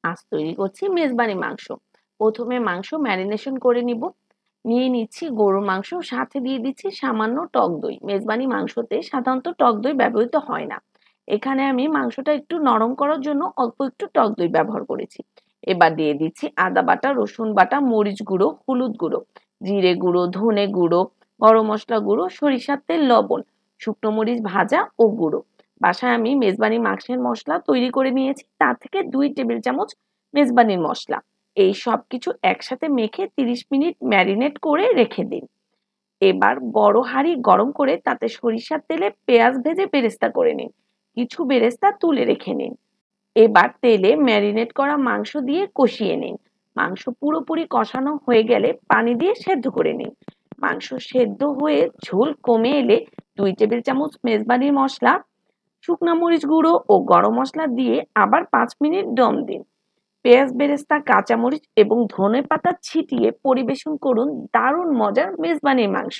আজ তৈরি করছি মেজবানি মাংস। প্রথমে মাংস ম্যারিনেশন করে নিব। নিয়ে নিচ্ছি গরুর মাংস, সাথে দিয়ে দিচ্ছি সামান্য টক দই। মেজবানি মাংসতে সাধারণত টক দই ব্যবহৃত হয় না। এখানে আমি মাংসটা একটু নরম করার জন্য অল্প একটু টক দই ব্যবহার করেছি। এবার দিয়ে দিচ্ছি আদা বাটা, রসুন বাটা, মরিচ গুঁড়ো, হলুদ গুঁড়ো, জিরে গুঁড়ো, ধনে গুঁড়ো, গরম মশলা গুঁড়ো, সরিষার তেল, লবণ, শুকনো মরিচ ভাজা ও গুঁড়ো। বাসায় আমি মেজবানি মাংসের মশলা তৈরি করে নিয়েছি, তার থেকে 2 টেবিল চামচ মেজবানির মশলা। এই সব কিছু একসাথে মেখে 30 মিনিট ম্যারিনেট করে রেখে দিন। এবার বড় হাঁড়ি গরম করে তাতে সরিষার তেলে পেঁয়াজ ভেজে বেরেস্তা করে নিন। কিছু বেরেস্তা তুলে রেখে নিন। এবার তেলে ম্যারিনেট করা মাংস দিয়ে কষিয়ে নিন। মাংস পুরোপুরি কষানো হয়ে গেলে পানি দিয়ে সেদ্ধ করে নিন। মাংস সেদ্ধ হয়ে ঝোল কমে এলে 2 টেবিল চামচ মেজবানির মশলা, শুকনা মরিচ গুঁড়ো ও গরম মশলা দিয়ে আবার 5 মিনিট দম দিন। পেঁয়াজ বেরেস্তা, কাঁচামরিচ এবং ধনেপাতা ছিটিয়ে পরিবেশন করুন দারুণ মজার মেজবানি মাংস।